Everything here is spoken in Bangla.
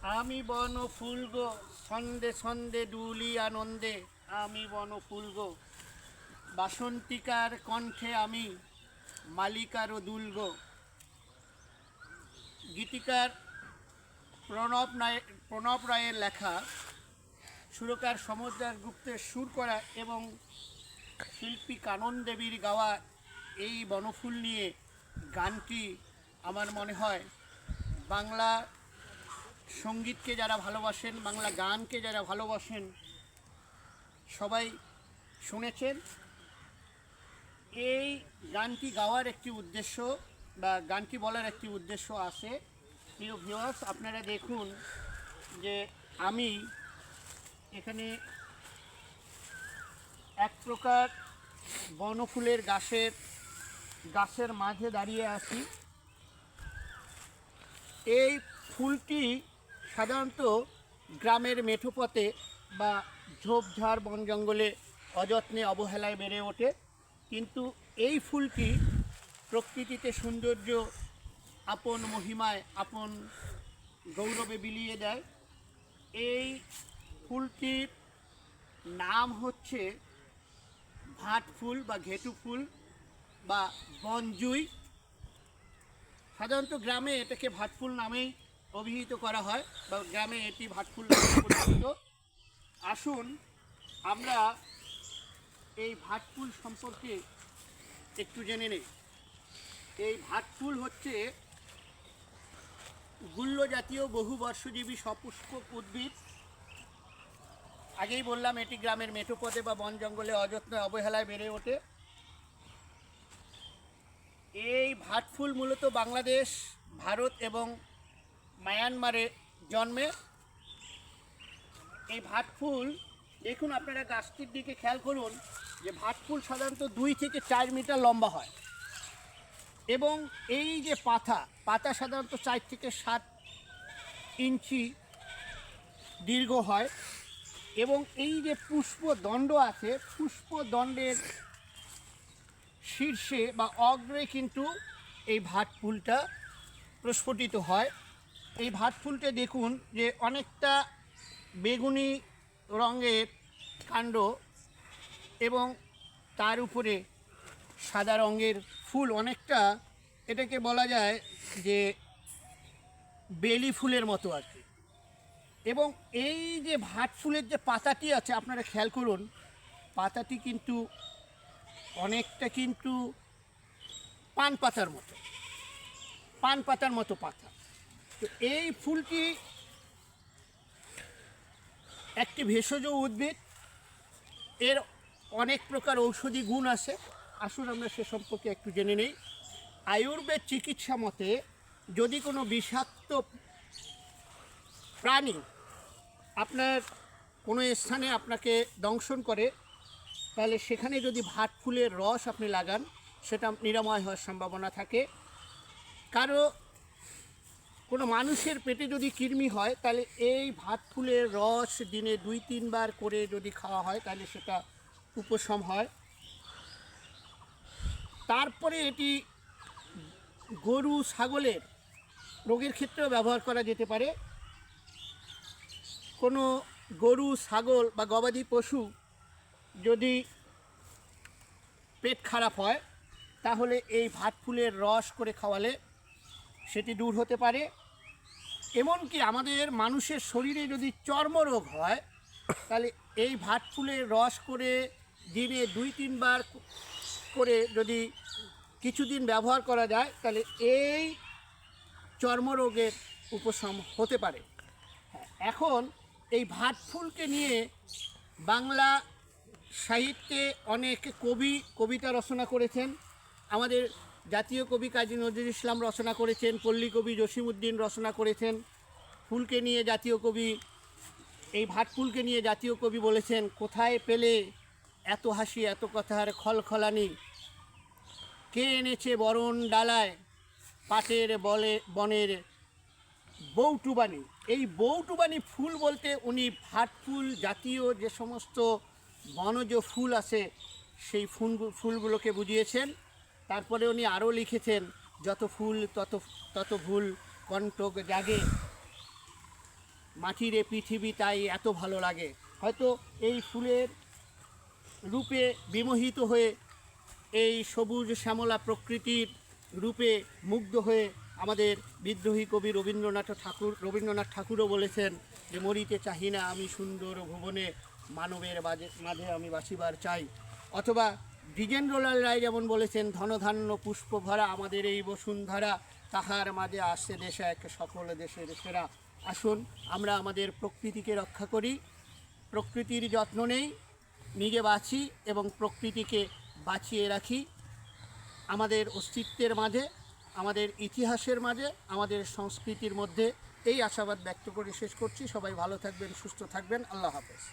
আমি বন ফুল গো, ছন্দে ছন্দে ডুলি আনন্দে। আমি বন ফুল গো, বাসন্তিকার কণ্ঠে আমি মালিকারও দুলগ। গীতিকার প্রণব রায়ের লেখা, সুরকার সমুদ্র গুপ্তের সুর করা এবং শিল্পী কানন দেবীর গাওয়া এই বনফুল নিয়ে গানটি আমার মনে হয় বাংলা সঙ্গীতকে যারা ভালোবাসেন, বাংলা গানকে যারা ভালোবাসেন সবাই শুনেছেন। এই গানটি গাওয়ার একটি উদ্দেশ্য বা গানটি বলার একটি উদ্দেশ্য আছে। প্রিয় ভিউয়ার্স, আপনারা দেখুন যে আমি এখানে এক প্রকার বনফুলের গাছের মাঝে দাঁড়িয়ে আছি। এই ফুলটি সাধারণত গ্রামের মেঠোপথে বা ঝোপঝাড় বন জঙ্গলে অযত্নে অবহেলায় বেড়ে ওঠে, কিন্তু এই ফুলটি প্রকৃতিতে সৌন্দর্য আপন মহিমায় আপন গৌরবে বিলিয়ে দেয়। এই ফুলটির নাম হচ্ছে ভাট ফুল বা ঘেটু ফুল বা বনজুই। সাধারণত গ্রামে এটাকে ভাটফুল নামেই অভিহিত করা হয় বা গ্রামে এটি ভাটফুল নামে পরিচিত। আসুন আমরা এই ভাটফুল সম্পর্কে একটু জেনে নেই। এই ভাটফুল হচ্ছে গুল্ম জাতীয় বহুবর্ষজীবী সপুষ্পক উদ্ভিদ। আগেই বললাম এটি গ্রামের মেঠোপথে বা বন জঙ্গলে অযত্নে অবহেলায় বেড়ে ওঠে। এই ভাটফুল মূলত বাংলাদেশ, ভারত এবং মায়ানমারে জন্মে। এই ভাটফুল দেখুন, আপনারা গাছটির দিকে খেয়াল করুন যে ভাটফুল সাধারণত 2 থেকে 4 মিটার লম্বা হয় এবং এই যে পাতা সাধারণত 4 থেকে 7 ইঞ্চি দীর্ঘ হয় এবং এই যে পুষ্পদণ্ড আছে, পুষ্পদণ্ডের শীর্ষে বা অগ্রে কিন্তু এই ভাটফুলটা প্রস্ফুটিত হয়। এই ভাটফুলটা দেখুন যে অনেকটা বেগুনি রঙের কাণ্ড এবং তার উপরে সাদা রঙের ফুল, অনেকটা এটাকে বলা যায় যে বেলি ফুলের মতো আর কি। এবং এই যে ভাটফুলের যে পাতাটি আছে আপনারা খেয়াল করুন, পাতাটি কিন্তু অনেকটা কিন্তু পান পাতার মতো পাতা। তো এই ফুলটি একটি ভেষজ উদ্ভিদ, এর অনেক প্রকার ঔষধি গুণ আছে। আসুন আমরা সে সম্পর্কে একটু জেনে নেই। আয়ুর্বেদ চিকিৎসা মতে যদি কোনো বিষাক্ত প্রাণী আপনার কোনো স্থানে আপনাকে দংশন করে, তাহলে সেখানে যদি ভাটফুলের রস আপনি লাগান সেটা নিরাময় হওয়ার সম্ভাবনা থাকে। কোনো মানুষের পেটে যদি কৃমি হয় তাহলে এই ভাটফুলের রস দিনে 2-3 বার করে যদি খাওয়া হয় তাহলে সেটা উপশম হয়। তারপরে এটি গরু ছাগলের রোগের ক্ষেত্রেও ব্যবহার করা যেতে পারে। কোনো গরু ছাগল বা গবাদি পশু যদি পেট খারাপ হয় তাহলে এই ভাটফুলের রস করে খাওয়ালে সেটি দূর হতে পারে। এমনকি আমাদের মানুষের শরীরে যদি চর্মরোগ হয় তাহলে এই ভাটফুলের রস করে দিনে 2-3 বার করে যদি কিছুদিন ব্যবহার করা যায় তাহলে এই চর্মরোগের উপশম হতে পারে। এখন এই ভাটফুলকে নিয়ে বাংলা সাহিত্যে অনেক কবিতা রচনা করেছেন। আমাদের জাতীয় কবি কাজী নজরুল ইসলাম রচনা করেছেন, পল্লী কবি জসিমউদ্দিন রচনা করেছেন। ফুলকে নিয়ে জাতীয় কবি, এই ভাটফুলকে নিয়ে জাতীয় কবি বলেছেন, কোথায় পেলে এত হাসি এত কথার খলখলানি, কে এনেছে বরণ ডালায় পাটের বনের বৌটুবানি। এই বৌটুবানি ফুল বলতে উনি ভাটফুল জাতীয় যে সমস্ত বনজ ফুল আছে সেই ফুলগুলোকে বুঝিয়েছেন। তারপরে উনি আরও লিখেছেন, যত ফুল তত ভুল কণ্টক জাগে, মাটির এ পৃথিবী তাই এত ভালো লাগে। হয়তো এই ফুলের রূপে বিমোহিত হয়ে, এই সবুজ শ্যামলা প্রকৃতির রূপে মুগ্ধ হয়ে আমাদের বিদ্রোহী কবি রবীন্দ্রনাথ ঠাকুরও বলেছেন যে মরিতে চাহি না আমি সুন্দর ভুবনে, মানবের মাঝে আমি বাঁচিবার চাই। অথবা দ্বিজেন্দ্রলাল রায় যেমন বলেছেন, ধনধান্য পুষ্প ভরা আমাদের এই বসুন্ধরা, তাহার মাঝে আসছে দেশে এক সকল দেশের সেরা। আসুন আমরা আমাদের প্রকৃতিকে রক্ষা করি, প্রকৃতির যত্ন নেই, নিজে বাঁচি এবং প্রকৃতিকে বাঁচিয়ে রাখি আমাদের অস্তিত্বের মাঝে, আমাদের ইতিহাসের মাঝে, আমাদের সংস্কৃতির মধ্যে। এই আশাবাদ ব্যক্ত করে শেষ করছি। সবাই ভালো থাকবেন, সুস্থ থাকবেন। আল্লাহ হাফেজ।